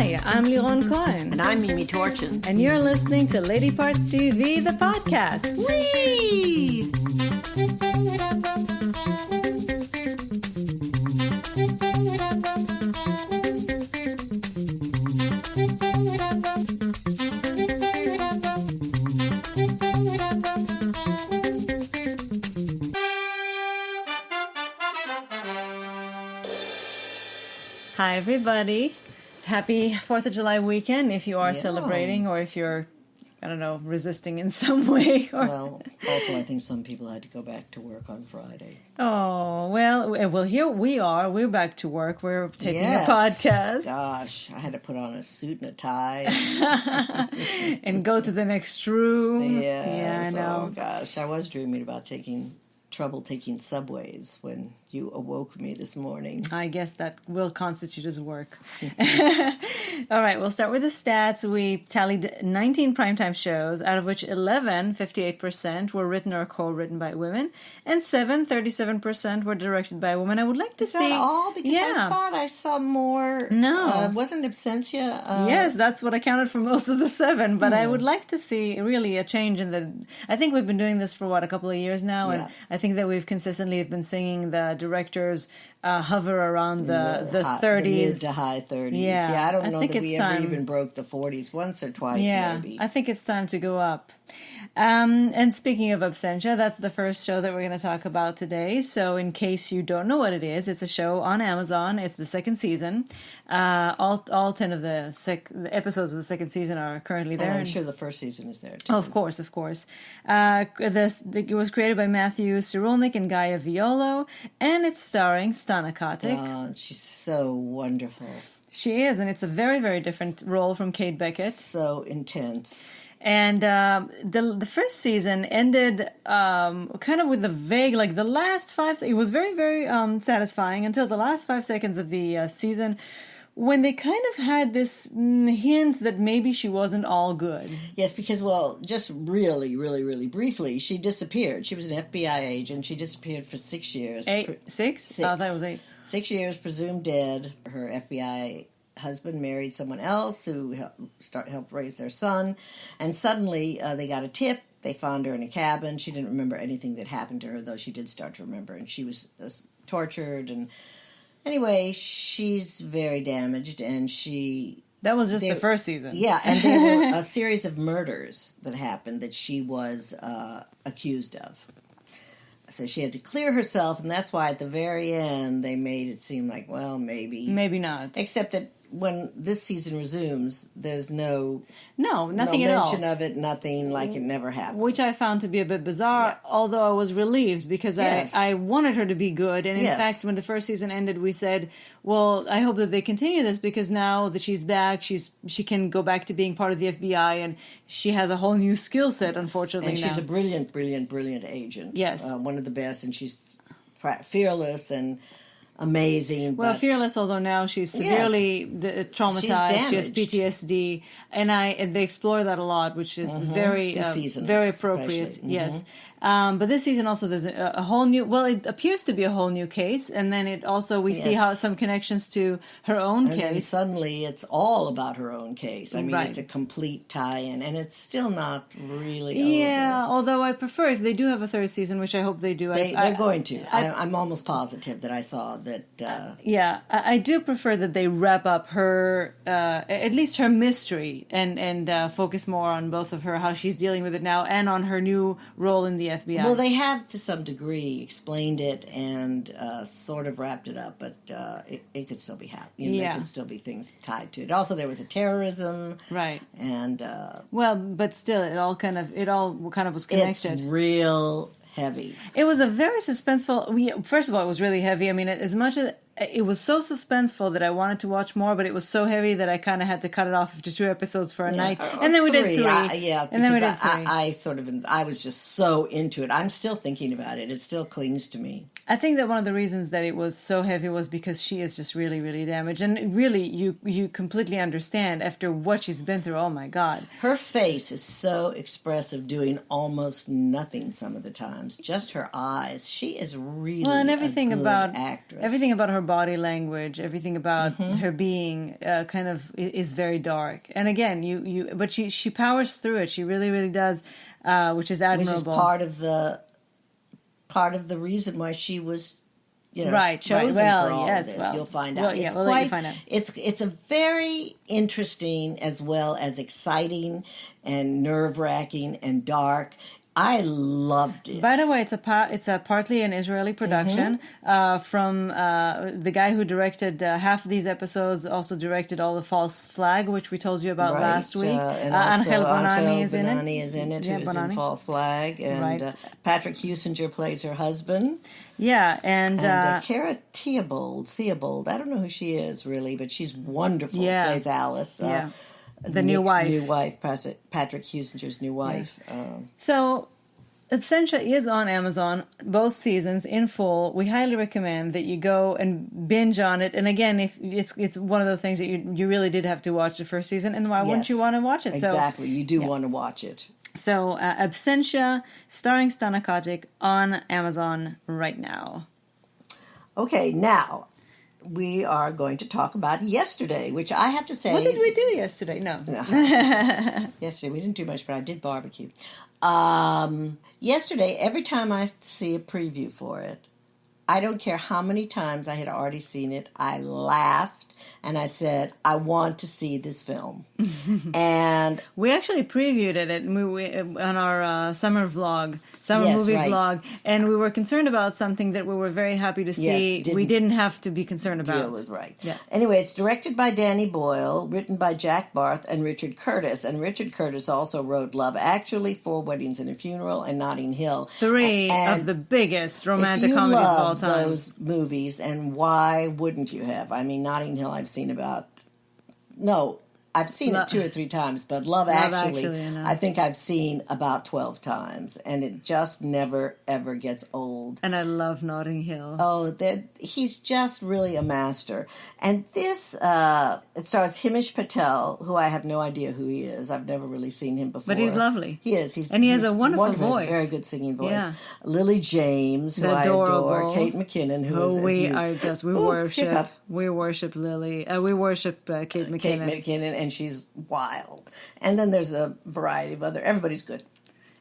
Hi, I'm Liron Cohen. And I'm Mimi Torchin. And you're listening to Lady Parts TV, the podcast. Whee! Hi, everybody. Happy 4th of July weekend if you are celebrating or if you're, I don't know, resisting in some way. Well, also I think some people had to go back to work on Friday. Oh, well, here we are. We're back to work. We're taking a podcast. Gosh, I had to put on a suit and a tie. And go to the next room. Yes. Yeah, I know. Oh, gosh, I was dreaming about taking subways when you awoke me this morning. I guess that will constitute as work. All right, we'll start with the stats. We tallied 19 primetime shows, out of which 11, 58%, were written or co-written by women, and 37% were directed by women. I would like to see... Is that all? Because I thought I saw more... No. Wasn't Absentia... Yes, that's what I counted for most of the 7, but I would like to see really a change in the... I think we've been doing this for, a couple of years now, and I think that we've consistently been singing the directors hover around the 30s. The mid to high 30s. Yeah, I don't know that we ever even broke the 40s once or twice, maybe. I think it's time to go up. And speaking of Absentia, that's the first show that we're going to talk about today. So in case you don't know what it is, it's a show on Amazon. It's the second season. All 10 of the episodes of the second season are currently there. And I'm sure the first season is there, too. Oh, of course. It was created by Matthew Cyrulnik and Gaia Violo, and it's starring Stana Katic. Oh, she's so wonderful. She is, and it's a very, very different role from Kate Beckett. So intense. And the first season ended kind of with the vague, the last 5... It was very, very satisfying until the last 5 seconds of the season, when they kind of had this hint that maybe she wasn't all good. Yes, because, just really, really, really briefly, she disappeared. She was an FBI agent. She disappeared for 6 years. 6? Oh, that was 8. 6 years, presumed dead. Her FBI husband married someone else who helped raise their son. And suddenly they got a tip. They found her in a cabin. She didn't remember anything that happened to her, though she did start to remember. And she was tortured. And anyway, she's very damaged. And that was just the first season. Yeah, and there were a series of murders that happened that she was accused of. So she had to clear herself, and that's why at the very end they made it seem like, well, maybe. Maybe not. Except that when this season resumes, there's nothing at all. mention of it, nothing, like it never happened. Which I found to be a bit bizarre, although I was relieved because I wanted her to be good. And in fact, when the first season ended, we said, well, I hope that they continue this because now that she's back, she can go back to being part of the FBI and she has a whole new skill set, unfortunately. And she's a brilliant, brilliant, brilliant agent. Yes. One of the best, and she's fearless and amazing. Well, fearless, although now she's severely traumatized. She has PTSD, and they explore that a lot, which is very appropriate. Mm-hmm. Yes. But this season also there's a whole new, it appears to be a whole new case, and then it also, we see how some connections to her own case. And then suddenly it's all about her own case. I mean, it's a complete tie-in, and it's still not really over. Yeah, although I prefer, if they do have a third season, which I hope they do. They're going to. I'm almost positive that I saw that. I do prefer that they wrap up her, at least her mystery, and focus more on both of her, how she's dealing with it now, and on her new role in the FBI. Well, they have, to some degree, explained it and sort of wrapped it up, but it could still be happening. There could still be things tied to it. Also, there was a terrorism. Right. And... but still, it all kind of was connected. It's real heavy. It was a very suspenseful... First of all, it was really heavy. I mean, as much as... It was so suspenseful that I wanted to watch more, but it was so heavy that I kind of had to cut it off to 2 episodes for a night. And then we did 3. And then we did 3. I was just so into it. I'm still thinking about it. It still clings to me. I think that one of the reasons that it was so heavy was because she is just really, really damaged. And really, you completely understand after what she's been through. Oh, my God. Her face is so expressive, doing almost nothing some of the times. Just her eyes. She is really a good actress. Everything about her body language, everything about her being kind of is very dark. And again, but she powers through it. She really, really does, which is admirable. Which is part of the reason why she was, chosen for all of this. You'll find out. We'll let you find out. It's a very interesting as well as exciting and nerve-wracking and dark. I loved it. By the way, it's a partly an Israeli production from the guy who directed half of these episodes. Also directed all the False Flag, which we told you about last week. And also Angel Bonani is in it. Who's in False Flag, and Patrick Husinger plays her husband. Yeah, and Cara Theobald. I don't know who she is really, but she's wonderful. Yeah. Plays Alice. The new wife. Patrick Husinger's new wife. Yeah. So, Absentia is on Amazon, both seasons in full. We highly recommend that you go and binge on it. And again, if it's one of those things that you really did have to watch the first season, and why wouldn't you want to watch it? Exactly, you do want to watch it. So, Absentia, starring Stana Katic, on Amazon right now. Okay, now we are going to talk about yesterday, which I have to say... What did we do yesterday? No. Yesterday, we didn't do much, but I did barbecue. Yesterday, every time I see a preview for it, I don't care how many times I had already seen it, I laughed and I said, I want to see this film. And we actually previewed it on our summer movie vlog, and we were concerned about something that we were very happy to see. We didn't have to be concerned about. Deal with, right. Yeah. Anyway, it's directed by Danny Boyle, written by Jack Barth and Richard Curtis. And Richard Curtis also wrote Love Actually, Four Weddings and a Funeral, and Notting Hill. Three of the biggest romantic comedies of all time. Those movies, and why wouldn't you have? I mean, Notting Hill I've seen I've seen it 2 or 3 times, but Love Actually I think I've seen about 12 times, and it just never, ever gets old. And I love Notting Hill. Oh, he's just really a master. And this, it stars Himesh Patel, who I have no idea who he is. I've never really seen him before. But he's lovely. He is. He has a wonderful voice. Very good singing voice. Yeah. Lily James, who I adore. Kate McKinnon, we worship Lily. We worship Kate McKinnon. Kate McKinnon, and she's wild. And then there's a variety of everybody's good.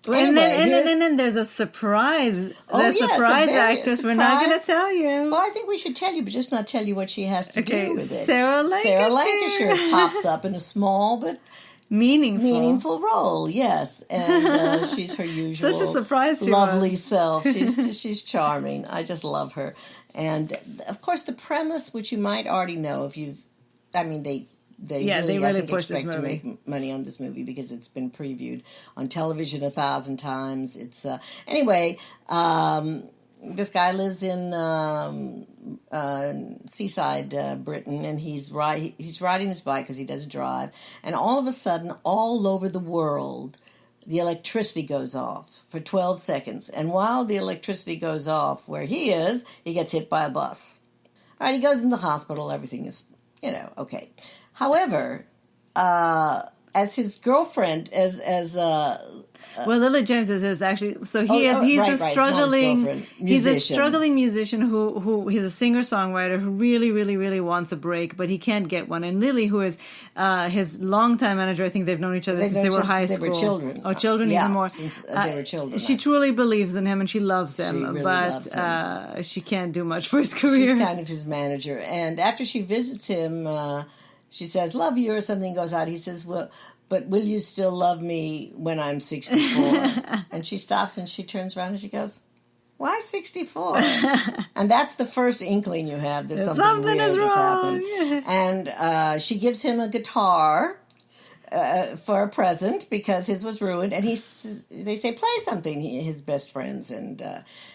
Anyway, and then there's a surprise. Surprise actress. We're not going to tell you. Well, I think we should tell you, but just not tell you what she has to do with it. Sarah Lancashire pops up in a small but meaningful role. Yes, and she's her usual such a surprise lovely self. She's charming. I just love her. And of course, the premise, which you might already know if you've, they really expect to make money on this movie because it's been previewed on television 1,000 times. It's anyway. This guy lives in seaside Britain, and he's riding his bike because he doesn't drive. And all of a sudden, all over the world, the electricity goes off for 12 seconds. And while the electricity goes off where he is, he gets hit by a bus. All right, he goes in the hospital. Everything is, okay. However, as his girlfriend, Lily James is actually he's a struggling musician who he's a singer-songwriter who really, really, really wants a break, but he can't get one. And Lily, who is his longtime manager, I think they've known each other since they were high school. They were children. Oh, children even more. Since they were children. She truly believes in him and she loves him, loves him. She can't do much for his career. She's kind of his manager. And after she visits him, she says, "Love you," or something goes out. He says, "Well, but will you still love me when I'm 64? And she stops and she turns around and she goes, "Why 64?" And that's the first inkling you have that something weird has happened. And she gives him a guitar for a present because his was ruined. And they say, "Play something," his best friends. And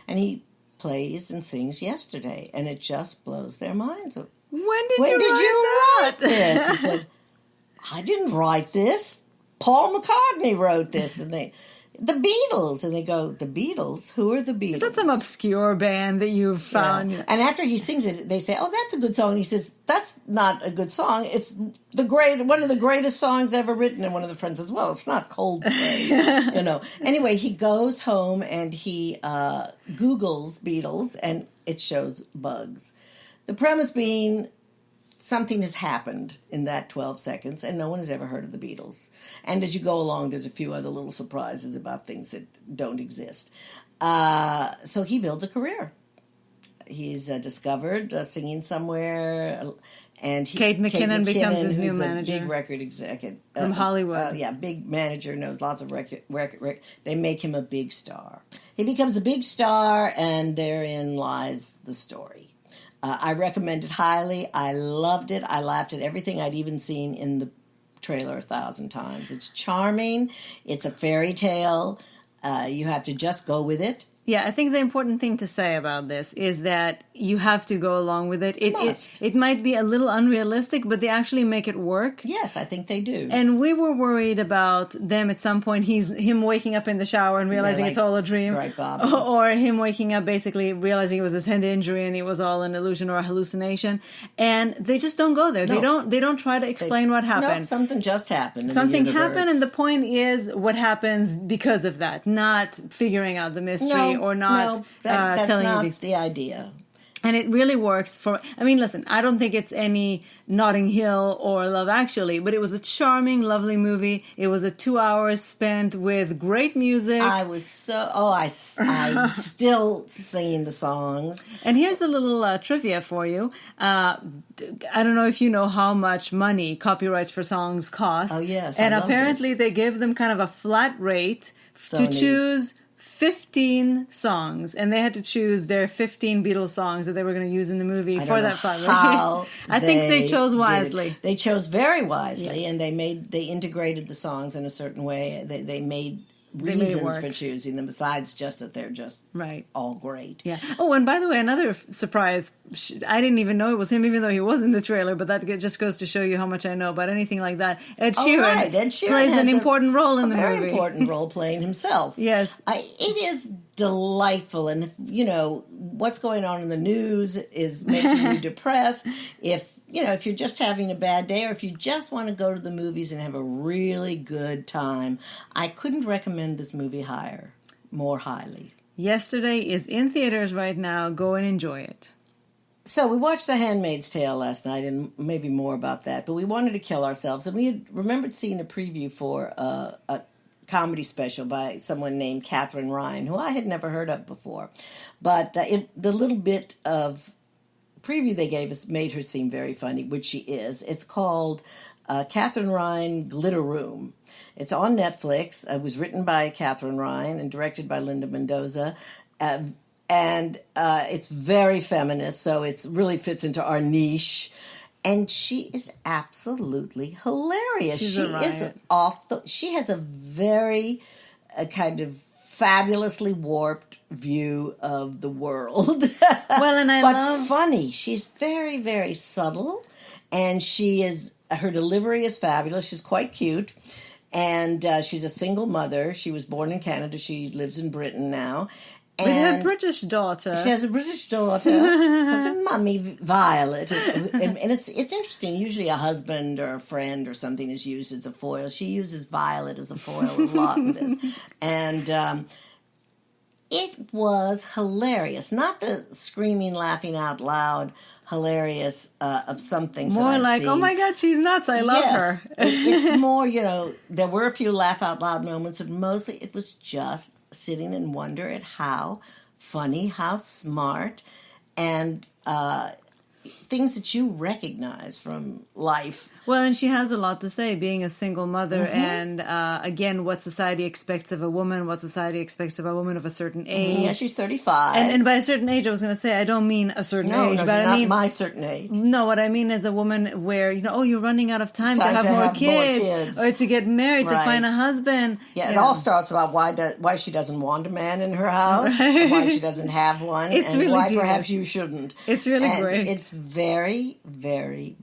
he plays and sings Yesterday. And it just blows their minds. When did you write this? He said, "I didn't write this. Paul McCartney wrote this." And the Beatles. And they go, "The Beatles? Who are the Beatles?" Is that some obscure band that you've found? Yeah. And after he sings it, they say, "Oh, that's a good song." And he says, "That's not a good song. It's one of the greatest songs ever written." And one of the friends says, "Well, it's not Coldplay." Anyway, he goes home and he Googles Beatles, and it shows Bugs. The premise being something has happened in that 12 seconds, and no one has ever heard of the Beatles. And as you go along, there's a few other little surprises about things that don't exist. So he builds a career. He's discovered singing somewhere, and Kate McKinnon becomes his new manager. A big record executive from Hollywood. Big manager, knows lots of record. They make him a big star. He becomes a big star, and therein lies the story. I recommend it highly. I loved it. I laughed at everything I'd even seen in the trailer 1,000 times. It's charming. It's a fairy tale. You have to just go with it. Yeah, I think the important thing to say about this is that you have to go along with it. It might be a little unrealistic, but they actually make it work. Yes, I think they do. And we were worried about them at some point, him waking up in the shower and realizing it's all a dream. Right, Bob. Or him waking up basically realizing it was his head injury and it was all an illusion or a hallucination. And they just don't go there. No. They don't try to explain what happened. No, something just happened. Something happened, and the point is what happens because of that, not figuring out the mystery. Or not that's telling not you the idea. And it really works for... I mean, listen, I don't think it's any Notting Hill or Love Actually, but it was a charming, lovely movie. It was 2 hours spent with great music. I was so... I'm still singing the songs. And here's a little trivia for you. I don't know if you know how much money copyrights for songs cost. Oh, yes. And apparently they gave them kind of a flat rate to choose 15 songs, and they had to choose their 15 Beatles songs that they were going to use in the movie for that flat rate. I think they chose wisely. They chose very wisely, yes. And they integrated the songs in a certain way. They made reasons for choosing them, besides just that they're just all great. Yeah. Oh, and by the way, another surprise, I didn't even know it was him, even though he was in the trailer, but that just goes to show you how much I know about anything like that. Ed Sheeran plays an important role in the movie. A very important role playing himself. Yes. It is delightful, and, what's going on in the news is making you depressed. If you're just having a bad day, or if you just want to go to the movies and have a really good time, I couldn't recommend this movie more highly. Yesterday is in theaters right now. Go and enjoy it. So we watched The Handmaid's Tale last night, and maybe more about that, but we wanted to kill ourselves, and we had remembered seeing a preview for a comedy special by someone named Catherine Ryan, who I had never heard of before. But the little bit of preview they gave us made her seem very funny, which she is. It's called Catherine Ryan Glitter Room. It's on Netflix. It was written by Catherine Ryan and directed by Linda Mendoza. And it's very feminist, so it really fits into our niche. And she is absolutely hilarious. She has a very kind of fabulously warped view of the world. Well, and but funny. She's very, very subtle, and her delivery is fabulous. She's quite cute, and she's a single mother. She was born in Canada. She lives in Britain now. With her British daughter. She has a British daughter. Has her mummy, Violet. And it's interesting. Usually a husband or a friend or something is used as a foil. She uses Violet as a foil a lot in this. And it was hilarious. Not the screaming, laughing out loud hilarious of some things. More like, seen. Oh my God, she's nuts. I love her. It's more, there were a few laugh out loud moments, but mostly it was just sitting in wonder at how funny, how smart, and things that you recognize from life. Well, and she has a lot to say, being a single mother, and again, what society expects of a woman, what society expects of a woman of a certain age. Yeah, she's 35. And by a certain age, I was going to say, I don't mean a certain age, but I mean not my certain age. No, what I mean is a woman where, you're running out of time to have more kids, or to get married, to find a husband. Yeah, it all starts about why she doesn't want a man in her house, why she doesn't have one, and really why perhaps you shouldn't. It's really great. It's very, very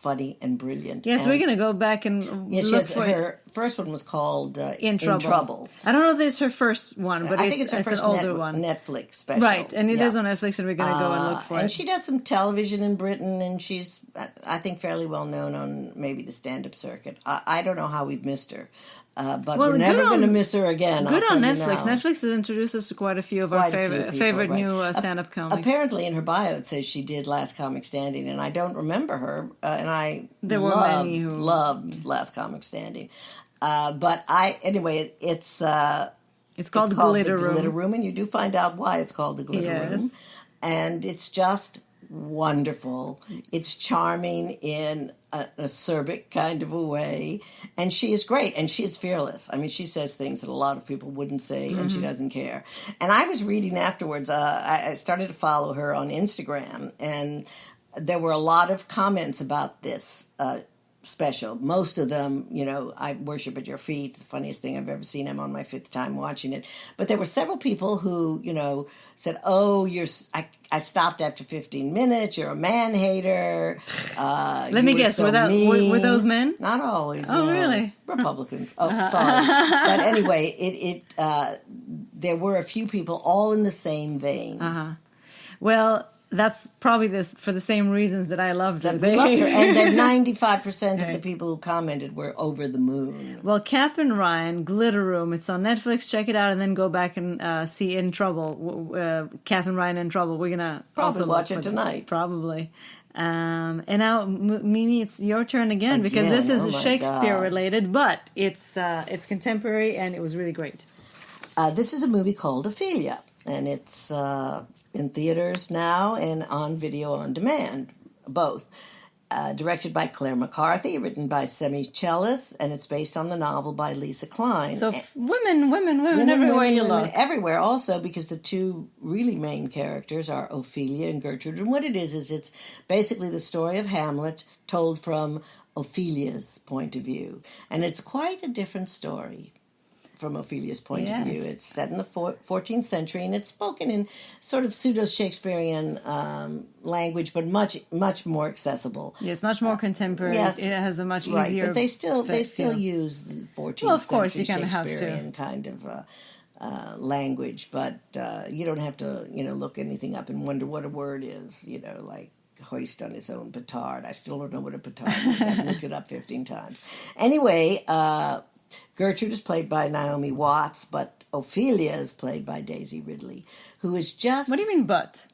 funny and brilliant. Yes, we're going to go back and look for her first one was called In Trouble. I don't know if it's her first one, but I think it's her first an older one. Netflix special. Right, and it is on Netflix, and we're going to go and look for it. And she does some television in Britain, and she's, I think, fairly well known on maybe the stand-up circuit. I don't know how we've missed her. But we're never going to miss her again. Good on Netflix. Netflix has introduced us to quite a few of our favorite new stand-up comics. Apparently, in her bio, it says she did Last Comic Standing, and I don't remember her. And there were many who loved Last Comic Standing. But it's called the Glitter Room. Glitter Room, and you do find out why it's called the Glitter Room, and it's just wonderful. It's charming in an acerbic kind of a way, and she is great, and she is fearless. I mean, she says things that a lot of people wouldn't say, and she doesn't care. And I was reading afterwards, I started to follow her on Instagram, and there were a lot of comments about this special. Most of them, I worship at your feet. The funniest thing I've ever seen. I'm on my 5th time watching it. But there were several people who, said, "Oh, I stopped after 15 minutes. You're a man hater. Let me guess. Were those men? Not always. Oh, no. Really? Republicans. Oh, sorry. But anyway, there were a few people all in the same vein. Well, that's probably for the same reasons that I loved her. They loved her, and then 95% of the people who commented were over the moon. Well, Katherine Ryan, Glitter Room, it's on Netflix. Check it out, and then go back and see In Trouble. Katherine Ryan in Trouble. We're gonna probably watch it tonight. Probably. And now, Mimi, it's your turn again because this is Shakespeare related, but it's contemporary, and it was really great. This is a movie called Ophelia, and it's in theaters now and on video on demand, both. Directed by Claire McCarthy, written by Semi Chellis, and it's based on the novel by Lisa Klein. So women everywhere you look. Everywhere also, because the two really main characters are Ophelia and Gertrude. And what it is it's basically the story of Hamlet told from Ophelia's point of view. And it's quite a different story from Ophelia's point of view. It's set in the 14th century, and it's spoken in sort of pseudo-Shakespearean language, but much more accessible. Yes, much more contemporary. Yes. It has a much easier. But they still use the 14th century Shakespearean kind of language, but you don't have to look anything up and wonder what a word is. Like hoist on his own petard. I still don't know what a petard is. I've looked it up 15 times. Anyway. Gertrude is played by Naomi Watts, but Ophelia is played by Daisy Ridley, who is just... What do you mean, but?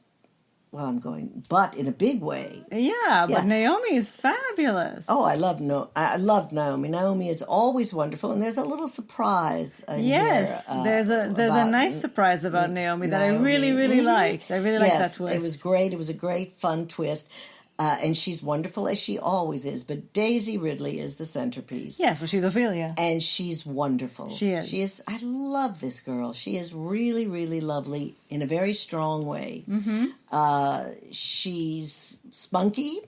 Well, I'm going, but in a big way. Yeah, but Naomi is fabulous. Oh, I love Naomi. Naomi is always wonderful, and there's a little surprise here. There's a nice surprise about Naomi that I really, really liked. I really liked that twist. It was great. It was a great, fun twist. And she's wonderful, as she always is. But Daisy Ridley is the centerpiece. Yes, well, she's Ophelia. And she's wonderful. She is. I love this girl. She is really, really lovely in a very strong way. Mm-hmm. She's spunky,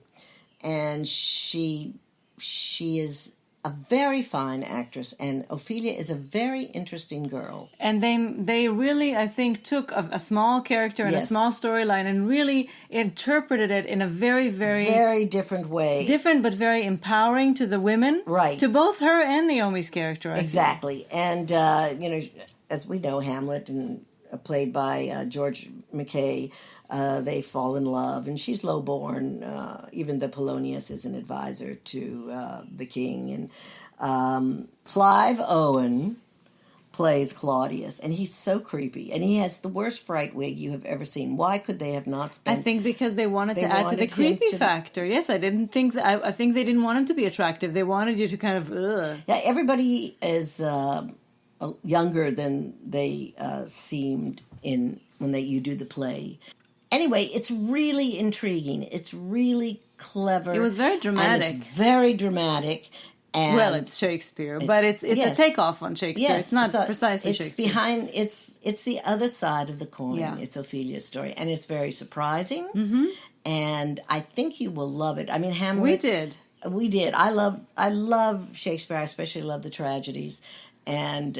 and she is a very fine actress, and Ophelia is a very interesting girl. And they really, I think, took a small character and a small storyline and really interpreted it in a very, very... Very different way. Different, but very empowering to the women. Right. To both her and Naomi's character, I Exactly. think. And, as we know, Hamlet, and played by George McKay, they fall in love, and she's low-born. Even the Polonius is an advisor to the king. And Clive Owen plays Claudius, and he's so creepy. And he has the worst fright wig you have ever seen. Why could they have not spent... I think because they wanted to add to the creepy factor. Yes, I didn't think that... I think they didn't want him to be attractive. They wanted you to kind of... Ugh. Yeah, everybody is younger than they seemed when you do the play. Anyway, it's really intriguing. It's really clever. It was very dramatic. And it's very dramatic. And well, it's Shakespeare, but it's a takeoff on Shakespeare. Yes, it's not precisely Shakespeare. It's the other side of the coin. Yeah. It's Ophelia's story, and it's very surprising. Mm-hmm. And I think you will love it. I mean, Hamlet. We did. I love Shakespeare. I especially love the tragedies, and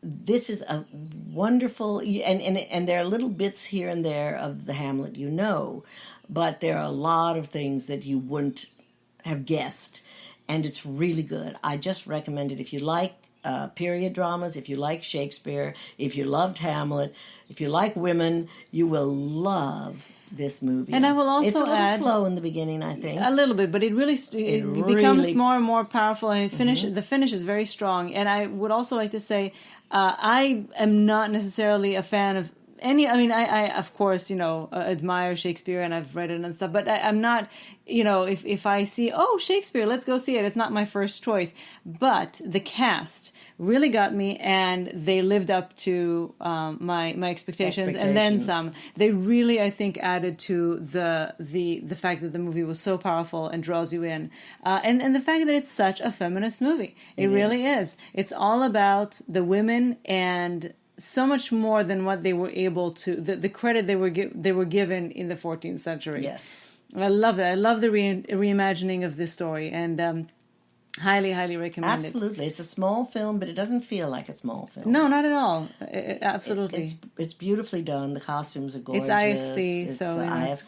this is a wonderful, and there are little bits here and there of the Hamlet, but there are a lot of things that you wouldn't have guessed, and it's really good. I just recommend it if you like period dramas, if you like Shakespeare, if you loved Hamlet, if you like women, you will love this movie. And I will also it's a little add, slow in the beginning, I think. A little bit, but it becomes more and more powerful, and the finish is very strong. And I would also like to say, I am not necessarily a fan of I of course, admire Shakespeare, and I've read it and stuff, but I'm not, if I see, Shakespeare, let's go see it. It's not my first choice. But the cast really got me, and they lived up to my expectations, and then some. They really, I think, added to the fact that the movie was so powerful and draws you in, and the fact that it's such a feminist movie. It really is. It's all about the women, and so much more than what they were able to, the credit they were given in the 14th century. Yes. I love it. I love the reimagining of this story, and highly, highly recommend it. Absolutely. It's a small film, but it doesn't feel like a small film. No, not at all. Absolutely. It's beautifully done. The costumes are gorgeous. It's IFC,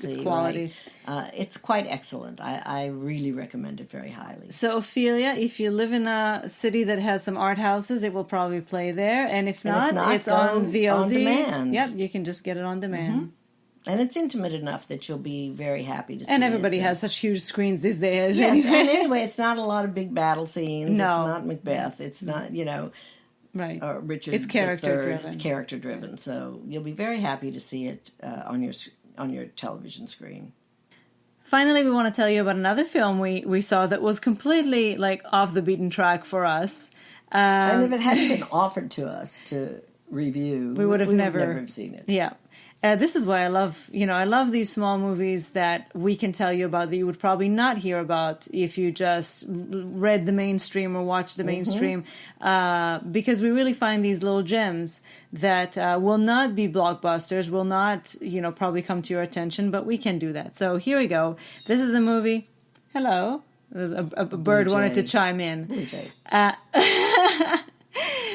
it's quality. Right. It's quite excellent. I really recommend it very highly. So, Ophelia, if you live in a city that has some art houses, it will probably play there. And if not, it's on VOD. On demand. Yep, you can just get it on demand. Mm-hmm. And it's intimate enough that you'll be very happy to see it. And everybody has such huge screens these days. Yes, and anyway, it's not a lot of big battle scenes. No. It's not Macbeth. It's not, right. Richard It's character driven. It's character driven. So you'll be very happy to see it on your television screen. Finally, we want to tell you about another film we saw that was completely off the beaten track for us. And if it hadn't been offered to us to review, we would have never seen it. Yeah. This is why I love these small movies that we can tell you about that you would probably not hear about if you just read the mainstream or watched the mainstream, because we really find these little gems that will not be blockbusters, will not, probably come to your attention, but we can do that. So here we go. This is a movie. Hello. There's a bird wanted to chime in.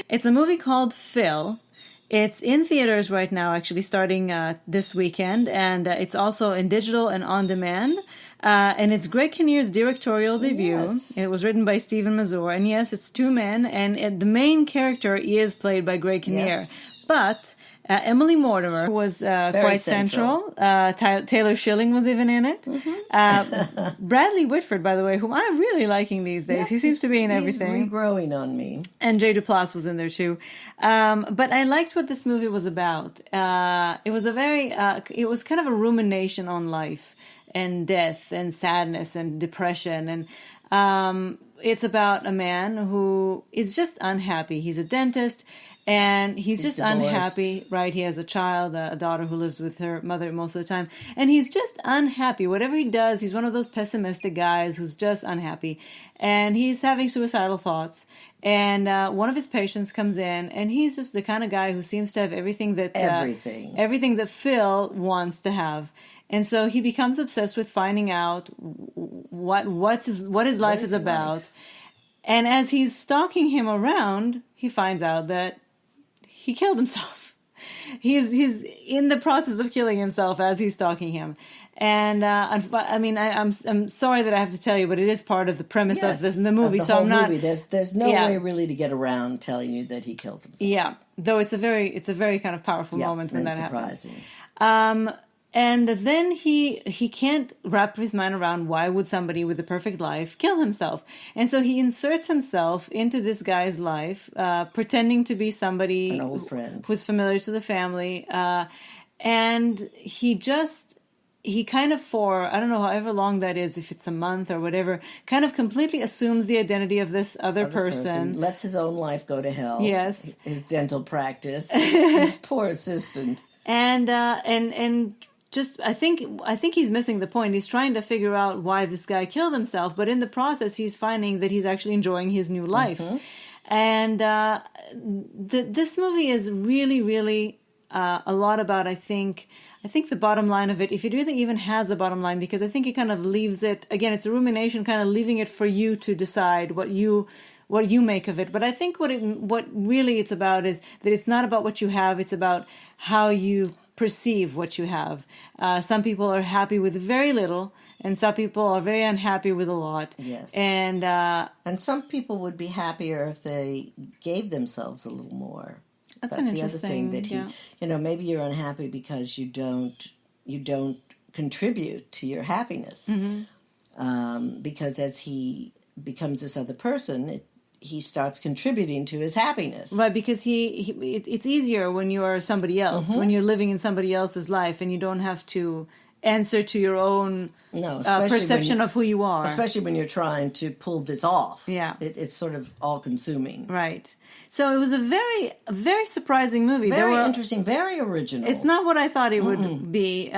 It's a movie called Phil. It's in theaters right now, actually, starting this weekend, and it's also in digital and on demand. And it's Greg Kinnear's directorial debut. Yes. It was written by Stephen Mazur, and yes, it's two men, and the main character is played by Greg Kinnear. Yes. But Emily Mortimer was quite central. Taylor Schilling was even in it. Mm-hmm. Bradley Whitford, by the way, whom I'm really liking these days. He seems to be in everything. He's regrowing on me. And Jay Duplass was in there too. But I liked what this movie was about. It was it was kind of a rumination on life and death and sadness and depression. And it's about a man who is just unhappy. He's a dentist. And he's just divorced. Unhappy, right? He has a child, a daughter who lives with her mother most of the time. And he's just unhappy. Whatever he does, he's one of those pessimistic guys who's just unhappy. And he's having suicidal thoughts. And one of his patients comes in, and he's just the kind of guy who seems to have everything that Phil wants to have. And so he becomes obsessed with finding out what his life is about. And as he's stalking him around, he finds out that he killed himself. He's in the process of killing himself as he's stalking him. And I'm sorry that I have to tell you, but it is part of the premise of the movie. So I'm not. There's no way really to get around telling you that he kills himself. Yeah, though it's a very kind of powerful moment when that surprising. Happens. And then he can't wrap his mind around why would somebody with a perfect life kill himself. And so he inserts himself into this guy's life, pretending to be somebody, an old friend who's familiar to the family. And he kind of, for, I don't know, however long that is, if it's a month or whatever, kind of completely assumes the identity of this other person. Lets his own life go to hell. Yes. His dental practice. His poor assistant. And just, I think he's missing the point. He's trying to figure out why this guy killed himself, but in the process, he's finding that he's actually enjoying his new life. Mm-hmm. And this movie is really, really a lot about, I think the bottom line of it, if it really even has a bottom line, because I think it kind of leaves it, again, it's a rumination, kind of leaving it for you to decide what you make of it. But I think what really it's about is that it's not about what you have, it's about how you perceive what you have. Some people are happy with very little, and some people are very unhappy with a lot. Yes. And some people would be happier if they gave themselves a little more. That's the other thing that maybe you're unhappy because you don't contribute to your happiness. Because as he becomes this other person, he starts contributing to his happiness. Right, because it's easier when you are somebody else, when you're living in somebody else's life and you don't have to answer to your own perception of who you are. Especially when you're trying to pull this off. Yeah. It's sort of all-consuming. Right. So it was a very, very surprising movie. Very interesting, very original. It's not what I thought it would be.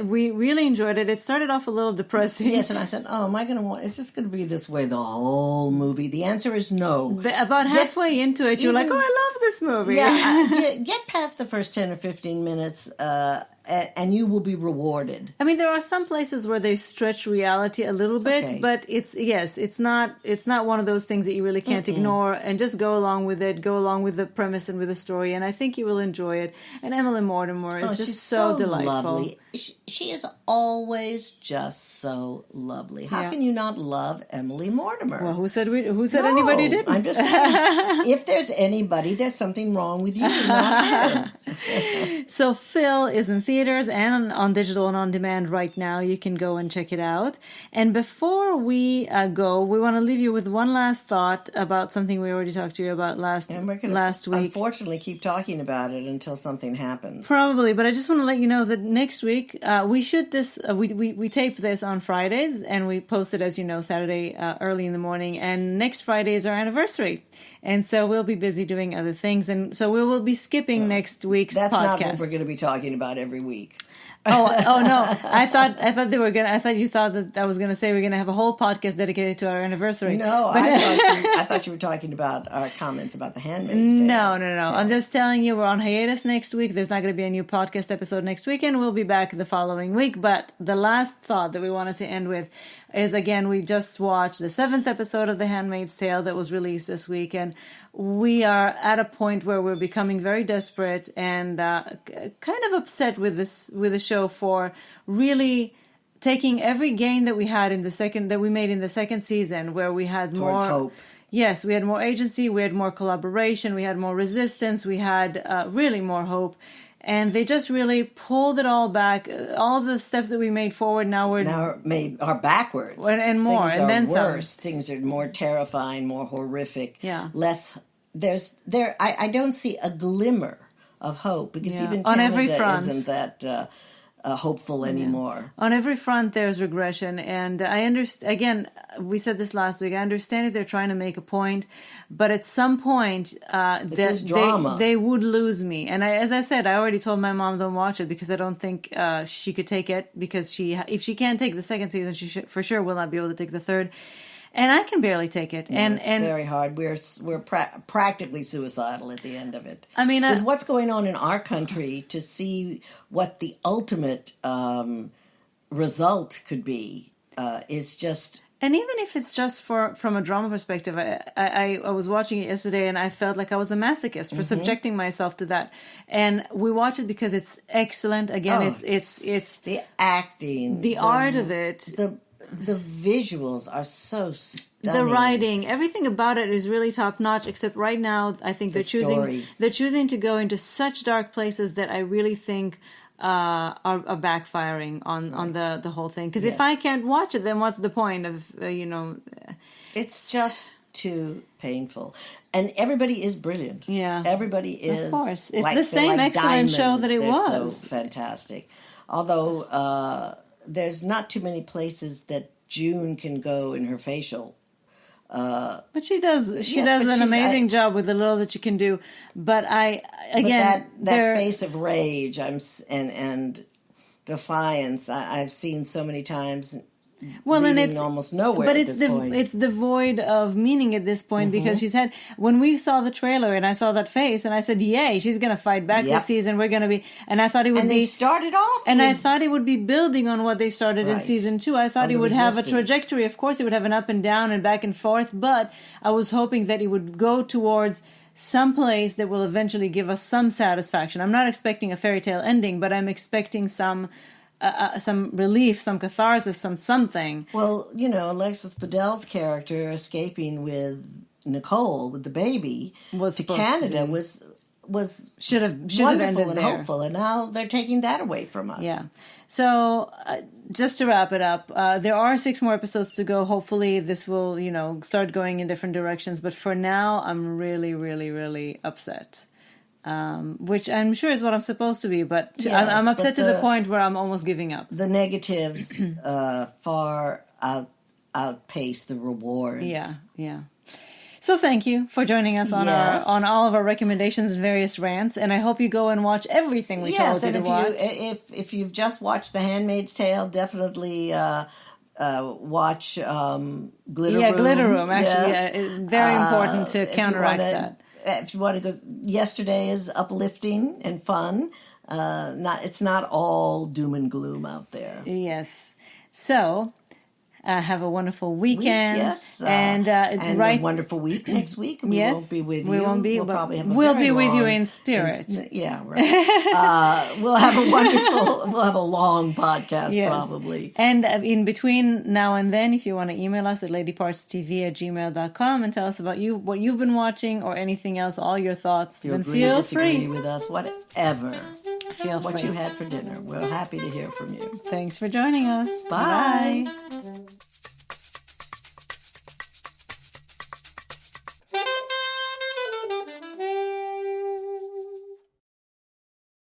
We really enjoyed it. It started off a little depressing. Yes, and I said, "Oh, am I going to is this going to be this way the whole movie?" The answer is no. But about halfway into it, you're like, "Oh, I love this movie." Yeah, get past the first 10 or 15 minutes, and you will be rewarded. I mean, there are some places where they stretch reality a little bit, but it's not one of those things that you really can't ignore, and just go along with it, go along with the premise and with the story, and I think you will enjoy it. And Emily Mortimer is just so delightful. Lovely. She is always just so lovely. How can you not love Emily Mortimer? Well, who said anybody didn't? I'm just saying, if there's anybody, there's something wrong with you, not her. So Phil is in theaters and on digital and on demand right now. You can go and check it out. And before we go, we want to leave you with one last thought about something we already talked to you about last week. Unfortunately, keep talking about it until something happens. Probably, but I just want to let you know that next week we shoot this. We tape this on Fridays and we post it, as you know, Saturday early in the morning. And next Friday is our anniversary, and so we'll be busy doing other things, and so we will be skipping next week's podcast. That's not what we're going to be talking about every week. Oh no! I thought they were gonna. I thought you thought that I was gonna say we're gonna have a whole podcast dedicated to our anniversary. No, I thought you were talking about our comments about The Handmaid's Tale. No. I'm just telling you we're on hiatus next week. There's not going to be a new podcast episode next week, and we'll be back the following week. But the last thought that we wanted to end with is, again, we just watched the 7th episode of The Handmaid's Tale that was released this week, and we are at a point where we're becoming very desperate and kind of upset with the show for really taking every gain that we had that we made in the second season, where we had towards more hope. Yes, we had more agency, we had more collaboration, we had more resistance, we had really more hope. And they just really pulled it all back. All the steps that we made forward now are backwards. And more, Things and are then worse. some. Things are more terrifying, more horrific. Yeah. Less. I don't see a glimmer of hope, because even on Canada every front isn't that hopeful anymore. On every front, there's regression, and I understand. Again, we said this last week. I understand if they're trying to make a point, but at some point, they would lose me. And as I said, I already told my mom don't watch it because I don't think she could take it. Because if she can't take the second season, she for sure will not be able to take the third. And I can barely take it. It's very hard. We're practically suicidal at the end of it. I mean, with what's going on in our country, to see what the ultimate result could be is just. And even if it's just from a drama perspective, I was watching it yesterday and I felt like I was a masochist for subjecting myself to that. And we watch it because it's excellent. Again, it's the acting, the art of it. The visuals are so stunning. The writing, everything about it is really top notch. Except right now, I think they're choosing to go into such dark places that I really think are backfiring on the whole thing. Because if I can't watch it, then what's the point of It's just too painful, and everybody is brilliant. Yeah, everybody is. Of course, it's the same excellent show that it was. So fantastic, although. There's not too many places that June can go in her facial. But she does. She does an amazing job with the little that she can do. But that face of rage and defiance, I've seen so many times. Well, and it's almost nowhere. But it's devoid of meaning at this point, because she's had. When we saw the trailer and I saw that face, and I said, "Yay, she's going to fight back this season. We're going to be." And I thought it would and be. They started off, I thought it would be building on what they started in season 2. I thought it would have a trajectory. Of course, it would have an up and down and back and forth. But I was hoping that it would go towards some place that will eventually give us some satisfaction. I'm not expecting a fairy tale ending, but I'm expecting some relief, some catharsis, something. Well, Alexis Bledell's character escaping with Nicole, with the baby, was to Canada was should have wonderful ended and there. hopeful, and now they're taking that away from us. Yeah. So just to wrap it up, there are 6 more episodes to go. Hopefully this will, start going in different directions. But for now, I'm really, really, really upset. Which I'm sure is what I'm supposed to be. But I'm upset to the point where I'm almost giving up. The negatives far outpace the rewards. Yeah. So thank you for joining us on all of our recommendations and various rants, and I hope you go and watch everything we told you to watch. If you've just watched The Handmaid's Tale, definitely watch Glitter Room. Yeah, Glitter Room. Actually, very important to counteract that. If you want to go, yesterday is uplifting and fun. It's not all doom and gloom out there. Yes. So. Have a wonderful weekend. And a wonderful week next week. We won't be with you. We won't be. We'll probably have we'll be with you in spirit. Right. We'll have a long podcast probably. And in between now and then, if you want to email us at ladypartstv@gmail.com and tell us about what you've been watching or anything else, all your thoughts, then feel free. With us, whatever. Feel free. What you had for dinner. We're happy to hear from you. Thanks for joining us. Bye. Bye.